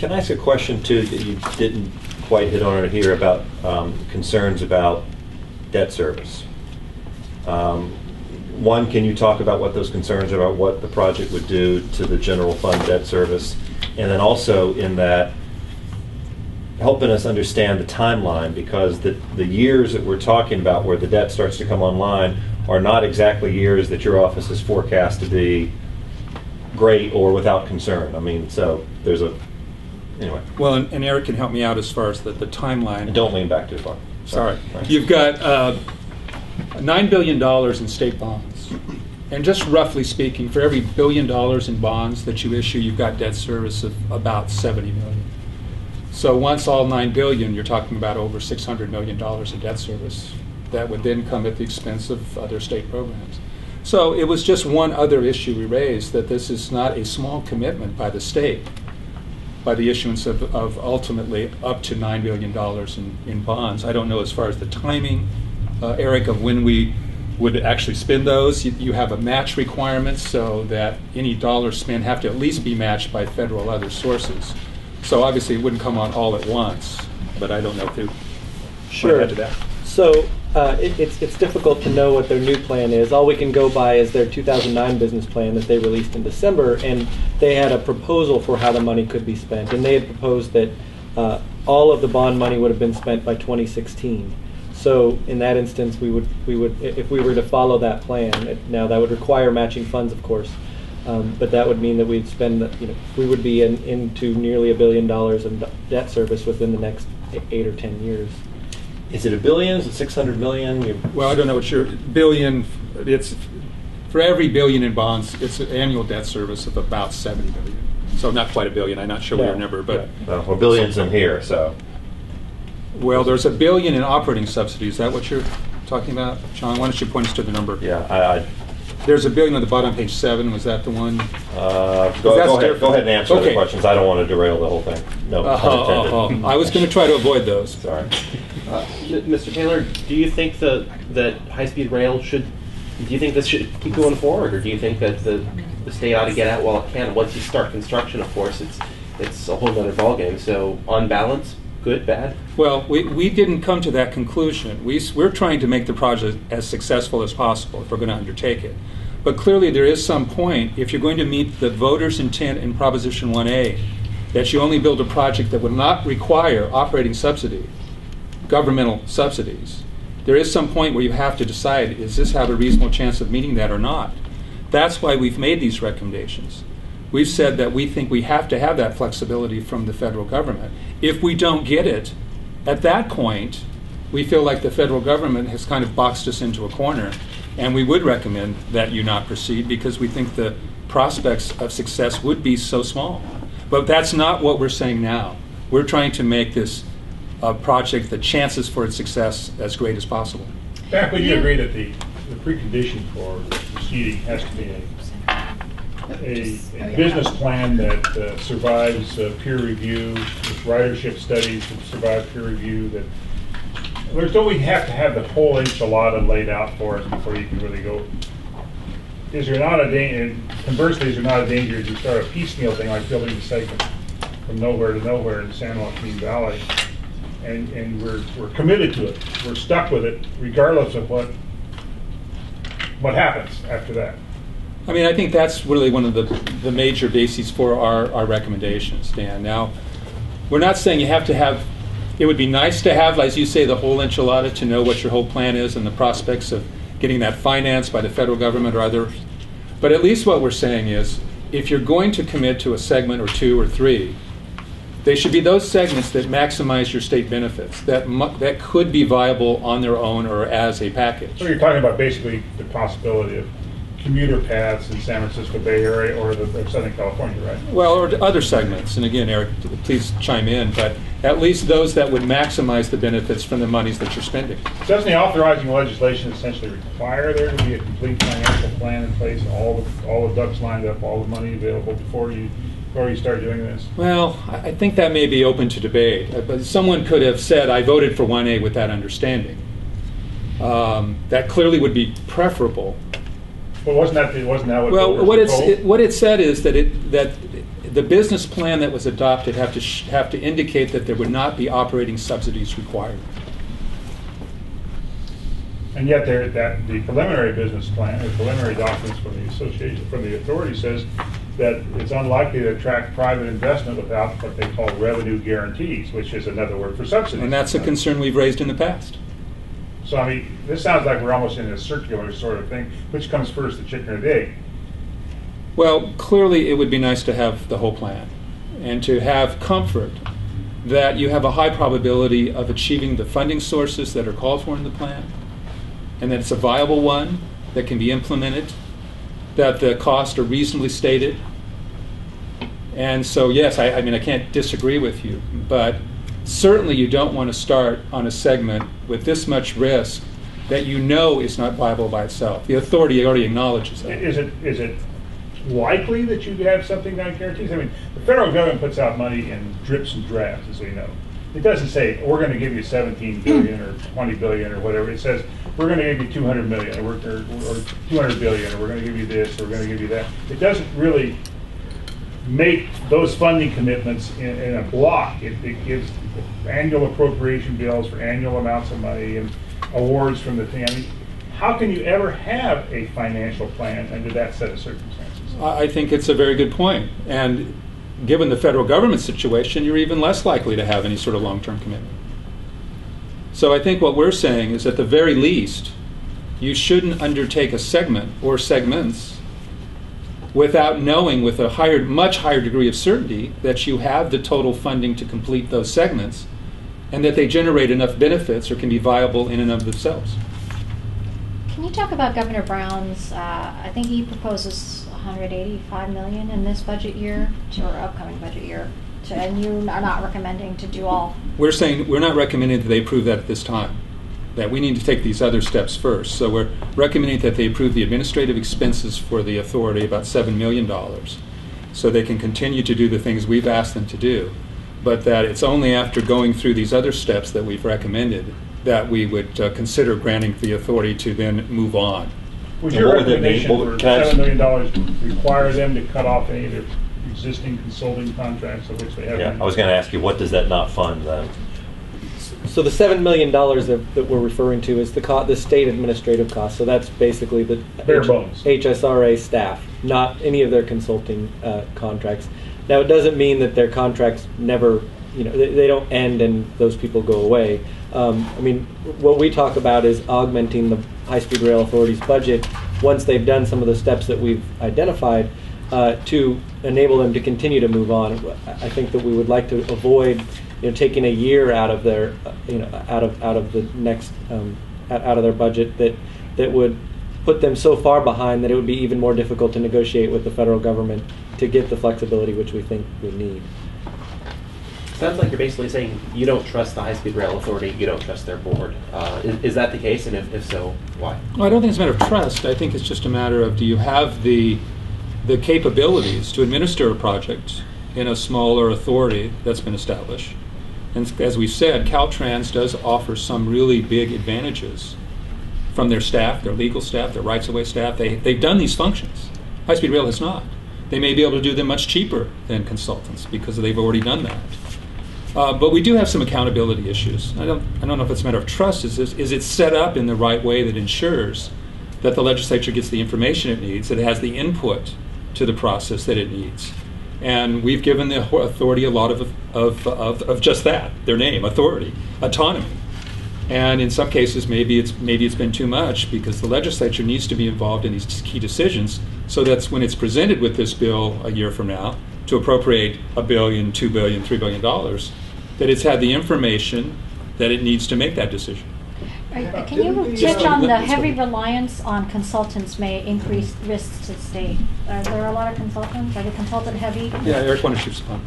Can I ask a question too that you didn't quite hit on it here about concerns about debt service? One, can you talk about what those concerns are about what the project would do to the general fund debt service? And then also in that, helping us understand the timeline, because the years that we're talking about where the debt starts to come online are not exactly years that your office is forecast to be great or without concern. I mean, so there's a, anyway. Well, and Eric can help me out as far as the timeline. And don't lean back too far. Sorry. Right. You've got $9 billion in state bonds. And just roughly speaking, for every $1 billion in bonds that you issue, you've got debt service of about $70 million. So once all $9 billion, you're talking about over $600 million in debt service. That would then come at the expense of other state programs. So it was just one other issue we raised, that this is not a small commitment by the state, by the issuance of ultimately up to $9 billion in bonds. I don't know as far as the timing, Eric, of when we would actually spend those. You have a match requirement so that any dollars spent have to at least be matched by federal other sources. So obviously it wouldn't come on all at once, but I don't know if you want to add to that. So it's difficult to know what their new plan is. All we can go by is their 2009 business plan that they released in December, and they had a proposal for how the money could be spent, and they had proposed that all of the bond money would have been spent by 2016. So in that instance, we would if we were to follow that plan, now that would require matching funds, of course, but that would mean that we'd spend, we would be into nearly $1 billion in debt service within the next 8 or 10 years. Is it $1 billion? Is it 600 million? Well, I don't know what your billion. It's for every $1 billion in bonds, it's an annual debt service of about $70 million. So not quite $1 billion. I'm not sure what your number, but well, billions in here. So well, there's $1 billion in operating subsidies. Is that what you're talking about, John? Why don't you point us to the number? Yeah, there's $1 billion on the bottom, page 7. Was that the one? Go ahead and answer the questions. I don't want to derail the whole thing. No. I was going to try to avoid those. Sorry. Mr. Taylor, do you think that high-speed rail should? Do you think this should keep going forward, or do you think that the state ought to get out while it can? Once you start construction, of course, it's a whole other ballgame. So on balance, good, bad? Well, we didn't come to that conclusion. We're trying to make the project as successful as possible if we're going to undertake it. But clearly there is some point, if you're going to meet the voters' intent in Proposition 1A, that you only build a project that would not require operating subsidy, governmental subsidies, there is some point where you have to decide, does this have a reasonable chance of meeting that or not? That's why we've made these recommendations. We've said that we think we have to have that flexibility from the federal government. If we don't get it, at that point, we feel like the federal government has kind of boxed us into a corner, and we would recommend that you not proceed because we think the prospects of success would be so small. But that's not what we're saying now. We're trying to make this a project, the chances for its success as great as possible. Back when you agree that the precondition for proceeding has to be a business plan that survives peer review, with ridership studies that survive peer review, that don't we have to have the whole enchilada laid out for us before you can really go? Is there not a danger, conversely, is there not a danger if you start a piecemeal thing like building a segment from nowhere to nowhere in the San Joaquin Valley, and we're committed to it, we're stuck with it regardless of what happens after that? I mean, I think that's really one of the major bases for our recommendations, Dan. Now, we're not saying you have to have, it would be nice to have, as you say, the whole enchilada to know what your whole plan is and the prospects of getting that financed by the federal government or others. But at least what we're saying is, if you're going to commit to a segment or 2 or 3, they should be those segments that maximize your state benefits, that could be viable on their own or as a package. So you're talking about basically the possibility of commuter paths in San Francisco Bay Area or Southern California, right? Well, or other segments. And again, Eric, please chime in. But at least those that would maximize the benefits from the monies that you're spending. Doesn't the authorizing legislation essentially require there to be a complete financial plan in place, all the ducks lined up, all the money available before you start doing this? Well, I think that may be open to debate. But someone could have said, I voted for 1A with that understanding. That clearly would be preferable. Well, wasn't that what? Well, what it said is that the business plan that was adopted have to indicate that there would not be operating subsidies required. And yet the preliminary business plan, the preliminary documents from the association, from the authority says that it's unlikely to attract private investment without what they call revenue guarantees, which is another word for subsidies. And that's a concern we've raised in the past. So, I mean, this sounds like we're almost in a circular sort of thing. Which comes first, the chicken or the egg? Well, clearly it would be nice to have the whole plan and to have comfort that you have a high probability of achieving the funding sources that are called for in the plan, and that it's a viable one that can be implemented, that the costs are reasonably stated. And so, yes, I mean, I can't disagree with you, but certainly you don't want to start on a segment with this much risk that you know is not viable by itself. The authority already acknowledges that. Is it likely that you have something that guarantees? I mean, the federal government puts out money in drips and drabs, as we know. It doesn't say, we're going to give you 17 billion or 20 billion or whatever. It says, we're going to give you 200 million or 200 billion, or we're going to give you this, or we're going to give you that. It doesn't really make those funding commitments in a block. It gives annual appropriation bills for annual amounts of money and awards from the thing. I mean, how can you ever have a financial plan under that set of circumstances? I think it's a very good point. And given the federal government situation, you're even less likely to have any sort of long-term commitment. So I think what we're saying is, at the very least, you shouldn't undertake a segment or segments without knowing with a much higher degree of certainty that you have the total funding to complete those segments and that they generate enough benefits or can be viable in and of themselves. Can you talk about Governor Brown's, I think he proposes $185 million in this budget year, or upcoming budget year, and you are not recommending to do all? We're saying we're not recommending that they approve that at this time, that we need to take these other steps first. So we're recommending that they approve the administrative expenses for the authority, about $7 million, so they can continue to do the things we've asked them to do, but that it's only after going through these other steps that we've recommended that we would consider granting the authority to then move on. Would your recommendation for $7 million require them to cut off any of their existing consulting contracts of which they have? Yeah, I was going to ask you, what does that not fund then? So the $7 million that we're referring to is the state administrative cost. So that's basically the bare bones HSRA staff, not any of their consulting contracts. Now, it doesn't mean that their contracts never, they don't end and those people go away. I mean, what we talk about is augmenting the High-Speed Rail Authority's budget once they've done some of the steps that we've identified to enable them to continue to move on. I think that we would like to avoid, taking a year out of their, out of the next, out of their budget that would put them so far behind that it would be even more difficult to negotiate with the federal government to get the flexibility which we think we need. Sounds like you're basically saying you don't trust the High-Speed Rail Authority, you don't trust their board. Is that the case, and if so, why? Well, I don't think it's a matter of trust. I think it's just a matter of, do you have the capabilities to administer a project in a smaller authority that's been established? And as we said, Caltrans does offer some really big advantages from their staff, their legal staff, their rights-of-way staff. They've done these functions. High-Speed Rail has not. They may be able to do them much cheaper than consultants because they've already done that. But we do have some accountability issues. I don't know if it's a matter of trust. Is it set up in the right way that ensures that the legislature gets the information it needs, that it has the input to the process that it needs? And we've given the authority a lot of just that, their name, authority, autonomy. And in some cases, maybe it's been too much because the legislature needs to be involved in these key decisions, so that's when it's presented with this bill a year from now to appropriate $1 billion, $2 billion, $3 billion, that it's had the information that it needs to make that decision. Can you touch on the heavy reliance on consultants may increase risks to the state? Are there a lot of consultants? Are they consultant heavy? Yeah, Eric, why don't you respond?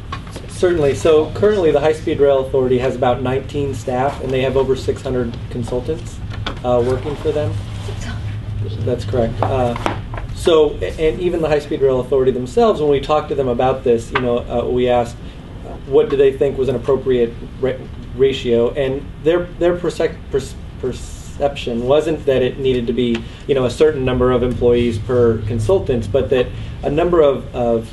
Certainly. So currently the High-Speed Rail Authority has about 19 staff, and they have over 600 consultants working for them. 600. That's correct. And even the High-Speed Rail Authority themselves, when we talked to them about this, we asked, what do they think was an appropriate ratio? And their perception wasn't that it needed to be, a certain number of employees per consultant, but that a number of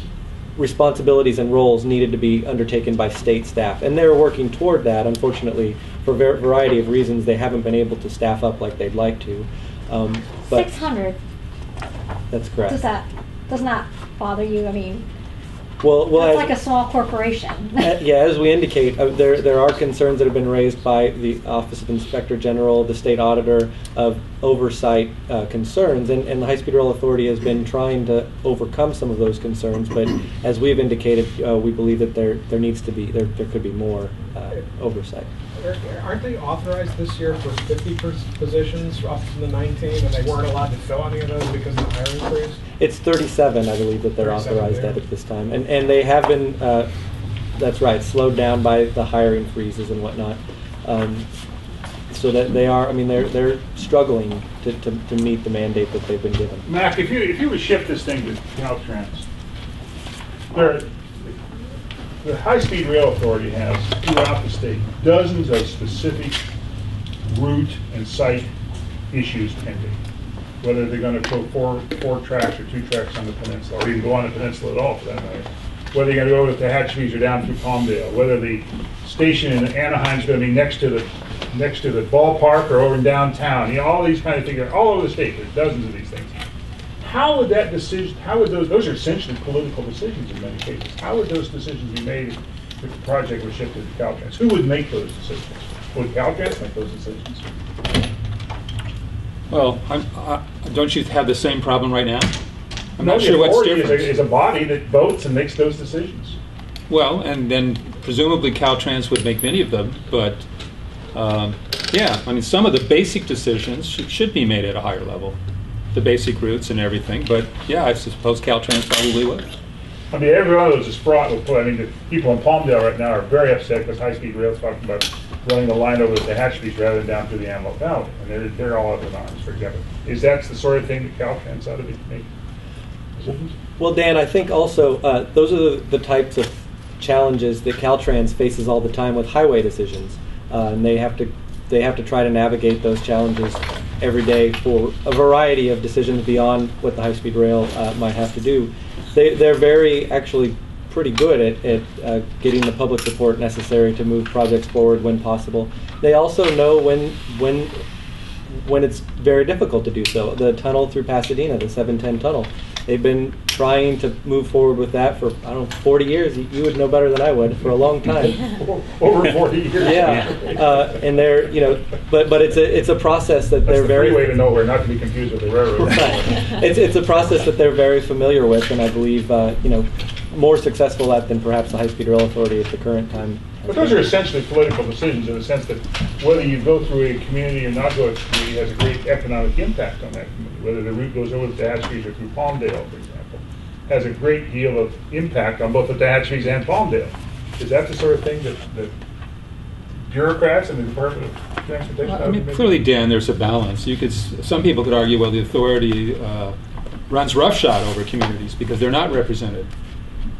responsibilities and roles needed to be undertaken by state staff. And they're working toward that. Unfortunately, for a variety of reasons, they haven't been able to staff up like they'd like to. But 600. that's correct. Does not bother you? I mean, Well, that's as, like a small corporation. yeah, as we indicate, there are concerns that have been raised by the Office of Inspector General, the state auditor, of oversight concerns, and the High Speed Rail Authority has been trying to overcome some of those concerns. But as we've indicated, we believe that there could be more oversight. Aren't they authorized this year for 50 positions up from the 19, and they weren't allowed to fill any of those because of the hiring freeze? It's 37, I believe, that they're 37 authorized there. at this time, and they have been, that's right, slowed down by the hiring freezes and whatnot. So that they are, I mean, they're struggling to meet the mandate that they've been given. Mac, if you would shift this thing to Caltrans, the High Speed Rail Authority has throughout the state dozens of specific route and site issues pending. Whether they're going to put four tracks or 2 tracks on the peninsula, or even go on the peninsula at all for that matter. Whether you're going to go with the Hatchbees or down through Palmdale. Whether the station in Anaheim is going to be next to the ballpark or over in downtown. You know, all these kind of things all over the state. There's dozens of these things. How would that decision? How would those are essentially political decisions in many cases. How would those decisions be made if the project was shifted to Caltrans? Who would make those decisions? Would Caltrans make those decisions? Well, don't you have the same problem right now? I'm No, not the sure what's authority different. is a body that votes and makes those decisions. Well, and then presumably Caltrans would make many of them, but yeah, I mean, some of the basic decisions should be made at a higher level, the basic routes and everything. But yeah, I suppose Caltrans probably would. I mean, every one of those is fraught with. I mean, the people in Palmdale right now are very upset because High Speed Rail is talking about running the line over the Hatchbees rather than down through the Antelope Valley, and they're all up in arms, for example. Is that the sort of thing that Caltrans ought to be making decisions? Well, Dan, I think also those are the types of challenges that Caltrans faces all the time with highway decisions, and they have to try to navigate those challenges every day for a variety of decisions beyond what the high-speed rail might have to do. They're actually pretty good at getting the public support necessary to move projects forward when possible. They also know when it's very difficult to do so. The tunnel through Pasadena, the 710 tunnel, they've been trying to move forward with that for, I don't know, 40 years. You would know better than I would, for a long time. Over 40 years. Yeah, and they're, but it's a process that That's they're the very freeway to nowhere, not to be confused with the railroad. Right. It's a process that they're very familiar with, and I believe more successful at than perhaps the High Speed Rail Authority at the current time. But those are essentially political decisions in the sense that whether you go through a community or not go through a community has a great economic impact on that community. Whether the route goes over the Hatchbees or through Palmdale, for example, has a great deal of impact on both the Hatchbees and Palmdale. Is that the sort of thing that bureaucrats and the Department of Transportation? I mean, clearly, Dan, there's a balance. Some people could argue, well, the authority runs roughshod over communities because they're not represented.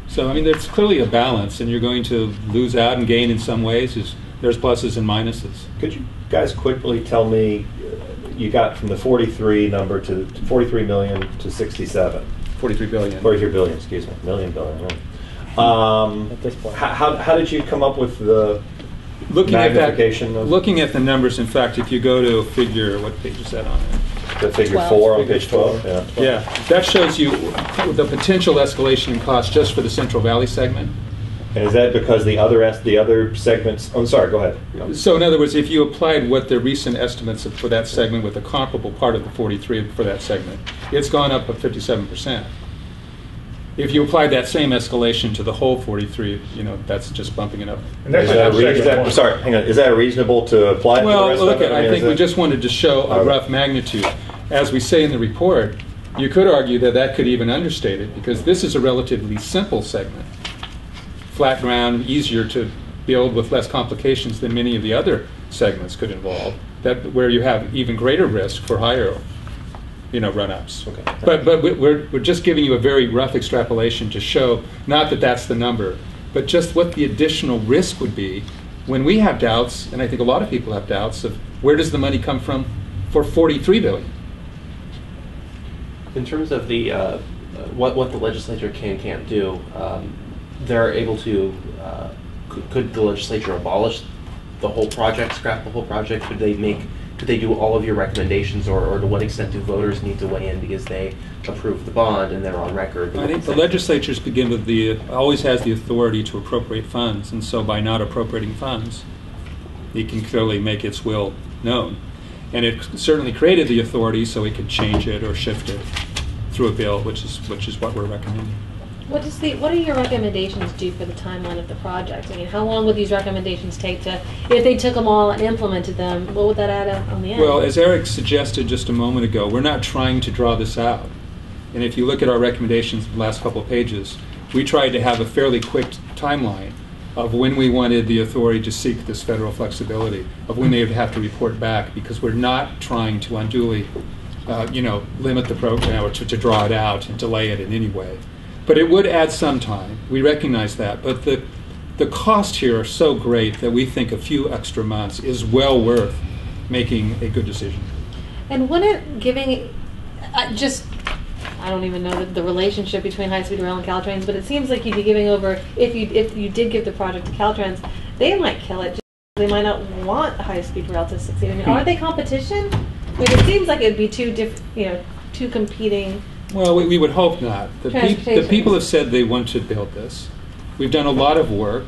So, I mean, there's clearly a balance, and you're going to lose out and gain in some ways. There's pluses and minuses. Could you guys quickly tell me, you got from the 43 number to 43 million to 67? 43 billion. 43 billion, excuse me, billion. At this point. How did you come up with the Looking at magnification that, of looking at the numbers, in fact, if you go to figure, what page is that on it? the figure 12. 4 on Figure page 12? 12. Yeah, that shows you the potential escalation in cost just for the Central Valley segment. And is that because the other segments? I'm sorry. Go ahead. So in other words, if you applied what the recent estimates for that segment with the comparable part of the 43 for that segment, it's gone up 57%. If you applied that same escalation to the whole 43, that's just bumping it up. And that's I'm sorry. Hang on. Is that reasonable to apply to the Well, rest look, of it? I think we just wanted to show a rough magnitude. As we say in the report, you could argue that could even understate it because this is a relatively simple segment. Flat ground, easier to build with less complications than many of the other segments could involve, where you have even greater risk for higher run-ups. Okay. But we're just giving you a very rough extrapolation to show, not that that's the number, but just what the additional risk would be when we have doubts, and I think a lot of people have doubts, of where does the money come from for $43 billion? In terms of the what the legislature can and can't do, they're able to, could the legislature abolish the whole project, scrap the whole project? Could they do all of your recommendations, or to what extent do voters need to weigh in because they approve the bond and they're on record? I think the legislatures begin with always has the authority to appropriate funds, and so by not appropriating funds, it can clearly make its will known. And it certainly created the authority so it could change it or shift it through a bill, which is what we're recommending. What do your recommendations do for the timeline of the project? I mean, how long would these recommendations take to, if they took them all and implemented them, what would that add up on the end? Well, as Eric suggested just a moment ago, we're not trying to draw this out. And if you look at our recommendations in the last couple of pages, we tried to have a fairly quick timeline of when we wanted the authority to seek this federal flexibility, of when they would have to report back, because we're not trying to unduly limit the program or to draw it out and delay it in any way. But it would add some time. We recognize that. But the costs here are so great that we think a few extra months is well worth making a good decision. And wouldn't giving, I don't even know the relationship between high-speed rail and Caltrans, but it seems like you'd be giving over, if you did give the project to Caltrans, they might kill it. They might not want high-speed rail to succeed. I mean, are they competition? I mean, it seems like it'd be two competing. Well, we would hope not. The people have said they want to build this. We've done a lot of work.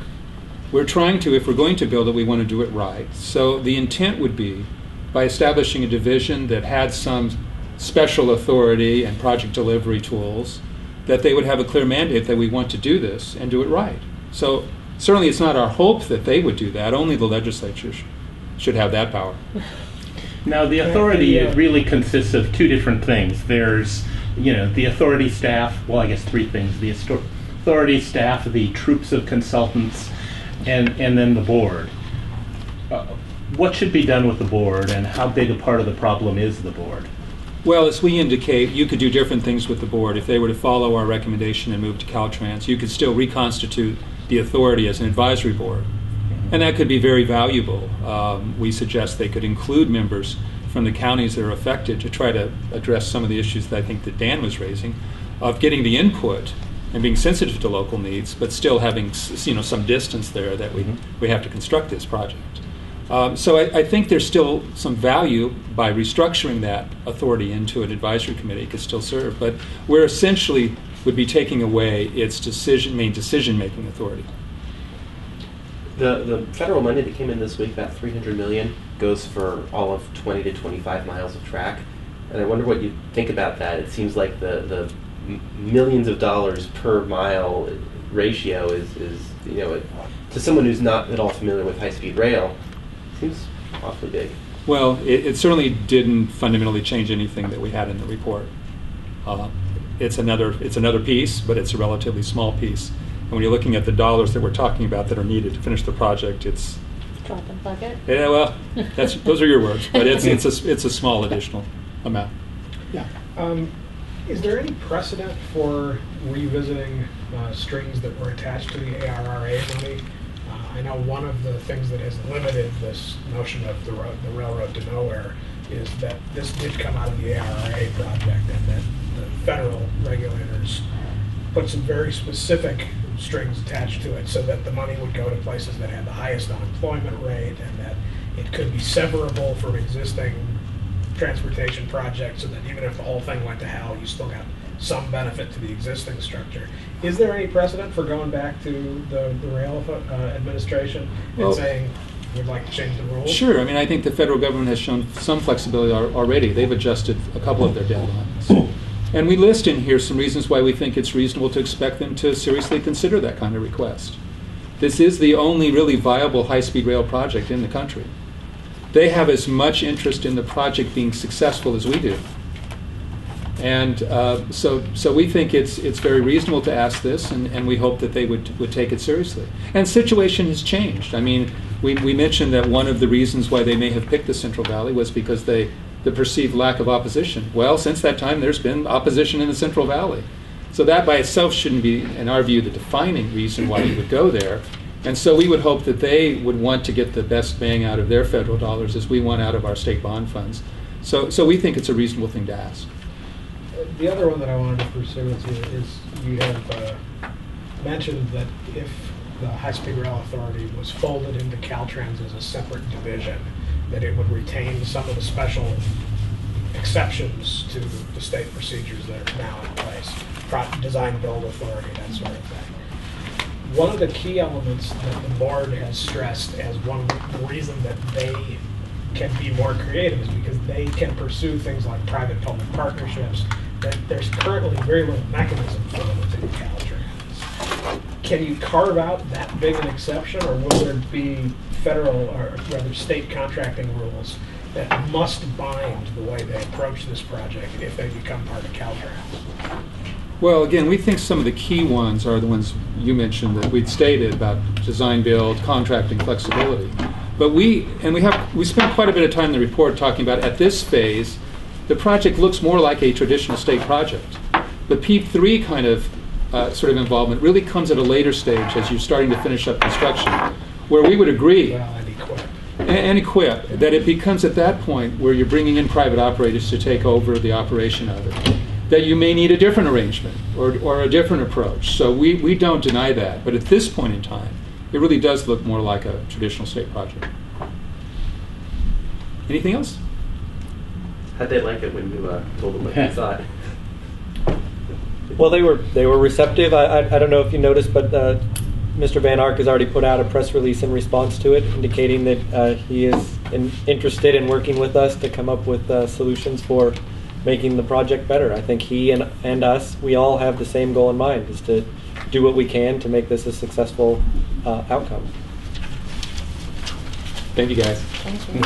We're trying to, if we're going to build it, we want to do it right. So the intent would be, by establishing a division that had some special authority and project delivery tools, that they would have a clear mandate that we want to do this and do it right. So certainly it's not our hope that they would do that. Only the legislature should have that power. Now, the authority really consists of two different things. There's the authority staff, well, I guess three things: the authority staff, the troops of consultants, and then the board. What should be done with the board, and how big a part of the problem is the board? Well, as we indicate, you could do different things with the board. If they were to follow our recommendation and move to Caltrans, you could still reconstitute the authority as an advisory board. And that could be very valuable. We suggest they could include members from the counties that are affected to try to address some of the issues that I think that Dan was raising, of getting the input and being sensitive to local needs, but still having some distance there that we have to construct this project. So I think there's still some value by restructuring that authority into an advisory committee. It could still serve, but we're essentially would be taking away its main decision-making authority. The federal money that came in this week, that $300 million, goes for all of 20 to 25 miles of track. And I wonder what you think about that. It seems like the millions of dollars per mile ratio is to someone who's not at all familiar with high-speed rail, seems awfully big. Well, it certainly didn't fundamentally change anything that we had in the report. It's another piece, but it's a relatively small piece. And when you're looking at the dollars that we're talking about that are needed to finish the project, it's Drop in the bucket. Yeah, well, those are your words, but it's a small additional amount. Yeah. Is there any precedent for revisiting strings that were attached to the ARRA money? I know one of the things that has limited this notion of the railroad to nowhere is that this did come out of the ARRA project, and that the federal regulators put some very specific strings attached to it so that the money would go to places that had the highest unemployment rate, and that it could be severable from existing transportation projects, so that even if the whole thing went to hell, you still got some benefit to the existing structure. Is there any precedent for going back to the rail administration and saying, we'd like to change the rules? Sure. I mean, I think the federal government has shown some flexibility already. They've adjusted a couple of their deadlines. And we list in here some reasons why we think it's reasonable to expect them to seriously consider that kind of request. This is the only really viable high-speed rail project in the country. They have as much interest in the project being successful as we do. And so we think it's very reasonable to ask this, and we hope that they would take it seriously. And the situation has changed. I mean, we mentioned that one of the reasons why they may have picked the Central Valley was because the perceived lack of opposition. Well, since that time, there's been opposition in the Central Valley. So that by itself shouldn't be, in our view, the defining reason why we would go there. And so we would hope that they would want to get the best bang out of their federal dollars as we want out of our state bond funds. So we think it's a reasonable thing to ask. The other one that I wanted to pursue with you is you have mentioned that if the High-Speed Rail Authority was folded into Caltrans as a separate division, that it would retain some of the special exceptions to the state procedures that are now in place, design build authority, that sort of thing. One of the key elements that the board has stressed as one reason that they can be more creative is because they can pursue things like private-public partnerships that there's currently very little mechanism for within Caltrans. Can you carve out that big an exception, or will there be federal, or rather state contracting rules that must bind the way they approach this project if they become part of Caltrans? Well, again, we think some of the key ones are the ones you mentioned that we'd stated about design, build, contracting, flexibility. But we spent quite a bit of time in the report talking about at this phase, the project looks more like a traditional state project. The PEEP3 kind of sort of involvement really comes at a later stage as you're starting to finish up construction, where we would agree. Well, and equip. And equip, that it becomes at that point where you're bringing in private operators to take over the operation of it, that you may need a different arrangement or a different approach. So we don't deny that. But at this point in time, it really does look more like a traditional state project. Anything else? How'd they like it when you told them what you thought? Well, they were receptive. I don't know if you noticed, but Mr. Van Ark has already put out a press release in response to it, indicating that he is interested in working with us to come up with solutions for making the project better. I think he and us, we all have the same goal in mind, is to do what we can to make this a successful outcome. Thank you, guys. Thank you.